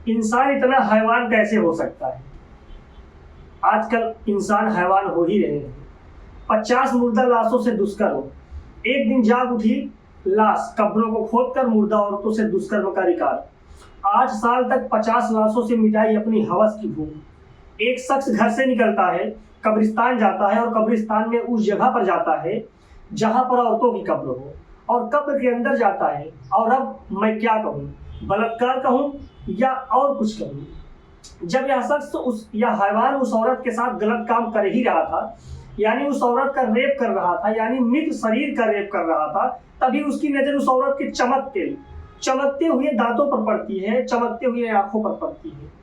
इंसान इतना हैवान कैसे हो सकता है। आजकल इंसान हैवान हो ही रहे हैं। 50 मुर्दा लाशों से दुष्कर्म, एक दिन जाग उठी लाश, कब्रों को खोदकर मुर्दा औरतों से दुष्कर्म का रिकॉर्ड। 8 साल तक 50 लाशों से मिटाई अपनी हवस की भूख। एक शख्स घर से निकलता है, कब्रिस्तान जाता है और कब्रिस्तान में उस जगह पर जाता है जहां पर औरतों की कब्र हो, और कब्र के अंदर जाता है। और अब मैं क्या कहूँ, बलात्कार कहूँ या और कुछ कहूँ। जब यह शख्स यह हैवान उस औरत के साथ गलत काम कर ही रहा था, यानी उस औरत का रेप कर रहा था, यानी मृत शरीर का रेप कर रहा था, तभी उसकी नजर उस औरत के चमकते हुए दांतों पर पड़ती है, चमकते हुए आंखों पर पड़ती है।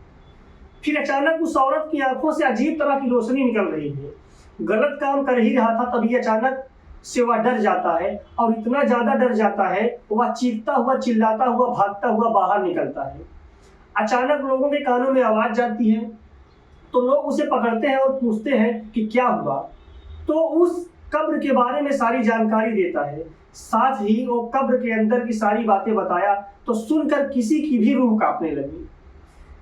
फिर अचानक उस औरत की आंखों से अजीब तरह की रोशनी निकल रही है। गलत काम कर ही रहा था, तभी अचानक से वह डर जाता है, और इतना ज्यादा डर जाता है वह चीखता हुआ, चिल्लाता हुआ, भागता हुआ बाहर निकलता है। अचानक लोगों के कानों में आवाज जाती है, तो लोग उसे पकड़ते हैं और पूछते हैं कि क्या हुआ। तो उस कब्र के बारे में सारी जानकारी देता है, साथ ही वो कब्र के अंदर की सारी बातें बताया, तो सुनकर किसी की भी रूह कांपने लगी।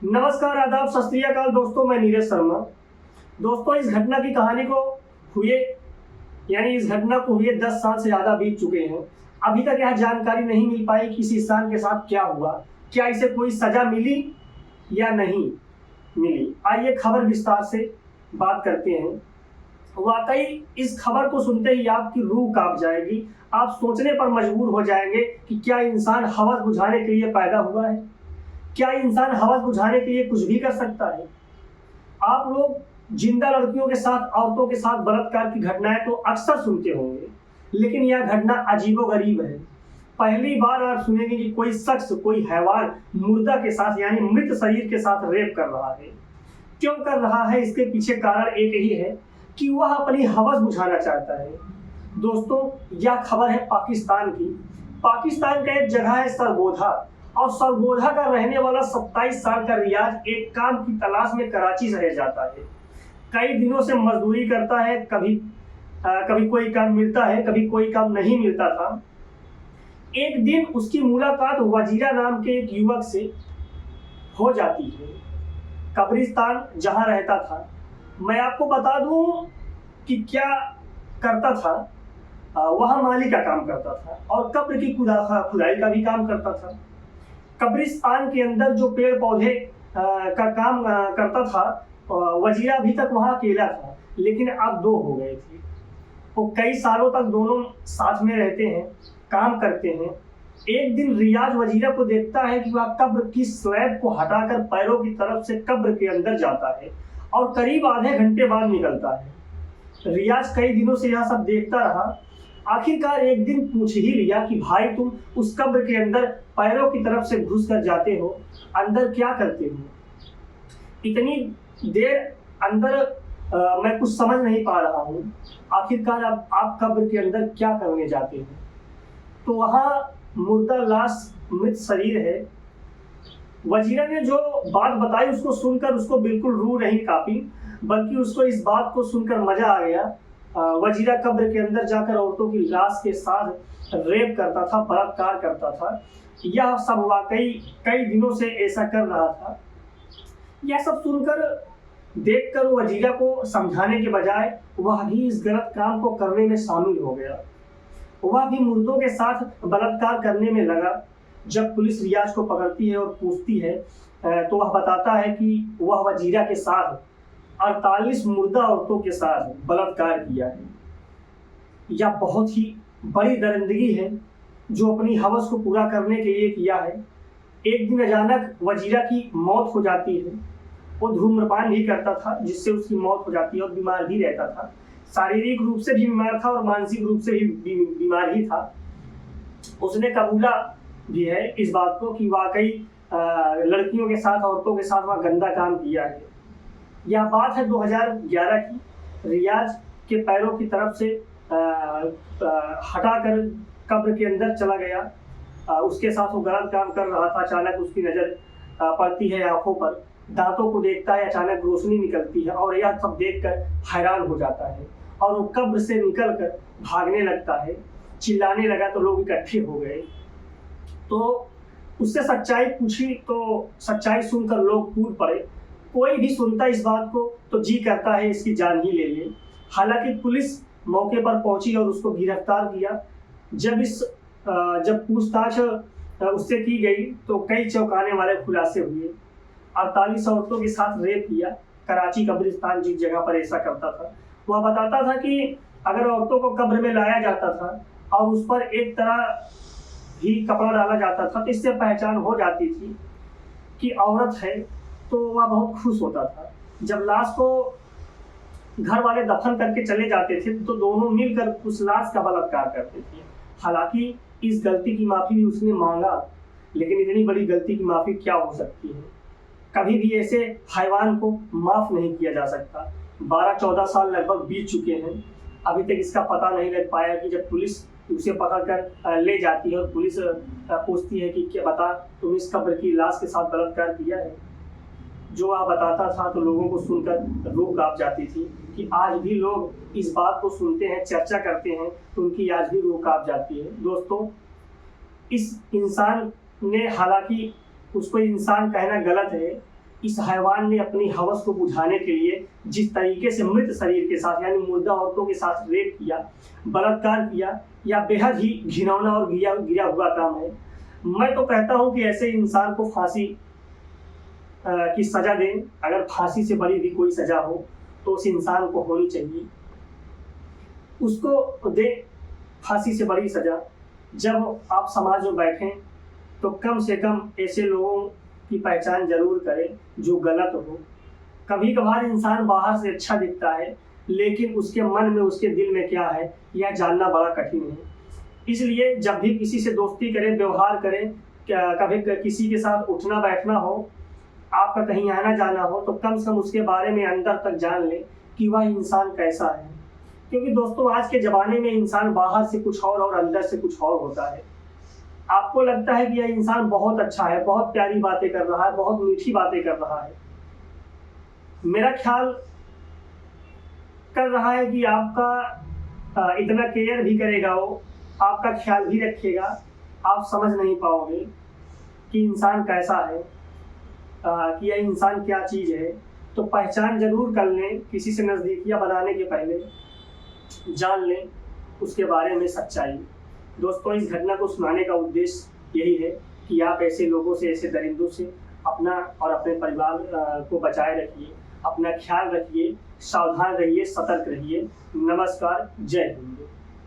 नमस्कार, आदाब, सत श्री अकाल दोस्तों, मैं नीरज शर्मा। दोस्तों, इस घटना की कहानी को इस घटना को हुए 10 साल से ज्यादा बीत चुके हैं। अभी तक यह जानकारी नहीं मिल पाई कि इस इंसान के साथ क्या हुआ, क्या इसे कोई सजा मिली या नहीं मिली। आइए खबर विस्तार से बात करते हैं। वाकई इस खबर को सुनते ही आपकी रूह कांप जाएगी। आप सोचने पर मजबूर हो जाएंगे कि क्या इंसान हवस बुझाने के लिए पैदा हुआ है? क्या इंसान हवस बुझाने के लिए कुछ भी कर सकता है? आप लोग जिंदा लड़कियों के साथ, औरतों के साथ बलात्कार की घटनाएं तो अक्सर सुनते होंगे, लेकिन यह घटना अजीबोगरीब है। पहली बार आप सुनेंगे कि कोई शख्स, कोई हैवान मुर्दा के साथ, यानी मृत शरीर के साथ रेप कर रहा है। क्यों कर रहा है, इसके पीछे कारण एक ही है कि वह अपनी हवस बुझाना चाहता है। दोस्तों, यह खबर है पाकिस्तान की। पाकिस्तान का एक जगह है सरगोधा, और सरगोधा का रहने वाला 27 साल का रियाज एक काम की तलाश में कराची शहर जाता है। कई दिनों से मजदूरी करता है, कभी कोई काम मिलता है, कभी कोई काम नहीं मिलता था। एक दिन उसकी मुलाकात वजीरा नाम के एक युवक से हो जाती है, कब्रिस्तान जहां रहता था। मैं आपको बता दूं कि क्या करता था। वह माली का काम करता था और कब्र की खुदाई का भी काम करता था। कब्रिस्तान के अंदर जो पेड़ पौधे का काम करता था, वजीरा अभी तक वहां अकेला था, लेकिन अब 2 हो गए थे। वो कई सालों तक दोनों साथ में रहते हैं, काम करते हैं। एक दिन रियाज वजीरा को देखता है कि वह कब्र की स्लैब को हटाकर पैरों की तरफ से कब्र के अंदर जाता है और करीब आधे घंटे बाद निकलता है। रियाज कई दिनों से यह सब देखता रहा। आखिरकार एक दिन पूछ ही लिया कि भाई, तुम उस कब्र के अंदर पैरों की तरफ से घुस कर जाते हो, अंदर क्या करते हो? इतनी देर अंदर मैं कुछ समझ नहीं पा रहा हूँ। आखिरकार अब आप कब्र के अंदर क्या करने जाते हो? तो वहाँ मुर्दा लाश, मृत शरीर है। वजीरा ने जो बात बताई उसको सुनकर उसको बिल्कुल रूह नहीं कांपी, बल्कि उसको इस बात को सुनकर मजा आ गया। वजीरा कब्र के अंदर जाकर औरतों की लाश के साथ रेप करता था, बलात्कार करता था। यह सब वाकई कई दिनों से ऐसा कर रहा था। यह सब सुनकर, देखकर वजीरा को समझाने के बजाय वह भी इस गलत काम को करने में शामिल हो गया। वह भी मुर्दों के साथ बलात्कार करने में लगा। जब पुलिस रियाज को पकड़ती है और पूछती है, तो वह बताता है कि वह वजीरा के साथ 48 मुर्दा औरतों के साथ बलात्कार किया है। यह बहुत ही बड़ी दरिंदगी है जो अपनी हवस को पूरा करने के लिए किया है। एक दिन अचानक वजीरा की मौत हो जाती है। वो धूम्रपान भी करता था, जिससे उसकी मौत हो जाती है, और बीमार भी रहता था। शारीरिक रूप से भी बीमार था और मानसिक रूप से भी बीमार ही था। उसने कबूला भी है इस बात को कि वाकई लड़कियों के साथ, औरतों के साथ वह गंदा काम किया है। यह बात है 2011 की। रियाज के पैरों की तरफ से हटाकर कब्र के अंदर चला गया। उसके साथ वो गलत काम कर रहा था। अचानक उसकी नजर पड़ती है आंखों पर, दांतों को देखता है, अचानक रोशनी निकलती है, और यह सब देखकर हैरान हो जाता है और वो कब्र से निकलकर भागने लगता है। चिल्लाने लगा तो लोग इकट्ठे हो गए। तो उससे सच्चाई पूछी तो सच्चाई सुनकर लोग कूद पड़े। कोई भी सुनता इस बात को तो जी करता है इसकी जान ही ले ले। हालांकि पुलिस मौके पर पहुंची और उसको गिरफ्तार किया। जब पूछताछ उससे की गई तो कई चौंकाने वाले खुलासे हुए। 48 औरतों के साथ रेप किया। कराची कब्रिस्तान जिस जगह पर ऐसा करता था, वह बताता था कि अगर औरतों को कब्र में लाया जाता था और उस पर एक तरह ही कपड़ा डाला जाता था तो इससे पहचान हो जाती थी कि औरत है, तो वह बहुत खुश होता था। जब लाश को घर वाले दफन करके चले जाते थे तो दोनों मिलकर उस लाश का बलात्कार करते थे। हालांकि इस गलती की माफी भी उसने मांगा, लेकिन इतनी बड़ी गलती की माफी क्या हो सकती है। कभी भी ऐसे हैवान को माफ नहीं किया जा सकता। 12-14 साल लगभग बीत चुके हैं, अभी तक इसका पता नहीं लग पाया कि जब पुलिस उसे पकड़ कर ले जाती है और पुलिस पूछती है कि क्या बता तुम इस कब्र की लाश के साथ बलात्कार किया है। जो वह बताता था तो लोगों को सुनकर रूह कांप जाती थी कि आज भी लोग इस बात को सुनते हैं, चर्चा करते हैं तो उनकी आज भी रूह कांप जाती है। दोस्तों, इस इंसान ने, हालांकि उसको इंसान कहना गलत है, इस हैवान ने अपनी हवस को बुझाने के लिए जिस तरीके से मृत शरीर के साथ यानी मुर्दा औरतों के साथ रेप किया, बलात्कार किया, या बेहद ही घिनौना और गिरा हुआ काम है। मैं तो कहता हूं कि ऐसे इंसान को फांसी की सजा दें। अगर फांसी से बड़ी भी कोई सजा हो तो उस इंसान को होनी चाहिए, उसको दे फांसी से बड़ी सजा। जब आप समाज में बैठें तो कम से कम ऐसे लोगों की पहचान जरूर करें जो गलत हो। कभी कभार इंसान बाहर से अच्छा दिखता है, लेकिन उसके मन में, उसके दिल में क्या है यह जानना बड़ा कठिन है। इसलिए जब भी किसी से दोस्ती करें, व्यवहार करें, कभी किसी के साथ उठना बैठना हो, आपका कहीं आना जाना हो, तो कम से कम उसके बारे में अंदर तक जान लें कि वह इंसान कैसा है। क्योंकि दोस्तों, आज के ज़माने में इंसान बाहर से कुछ और अंदर से कुछ और होता है। आपको लगता है कि यह इंसान बहुत अच्छा है, बहुत प्यारी बातें कर रहा है, बहुत मीठी बातें कर रहा है, मेरा ख्याल कर रहा है कि आपका इतना केयर भी करेगा, वो आपका ख्याल भी रखेगा। आप समझ नहीं पाओगे कि इंसान कैसा है, कि यह इंसान क्या चीज़ है। तो पहचान जरूर कर लें, किसी से नज़दीकियाँ बनाने के पहले जान लें उसके बारे में सच्चाई। दोस्तों, इस घटना को सुनाने का उद्देश्य यही है कि आप ऐसे लोगों से, ऐसे दरिंदों से अपना और अपने परिवार को बचाए रखिए, अपना ख्याल रखिए, सावधान रहिए, सतर्क रहिए। नमस्कार, जय हिंद।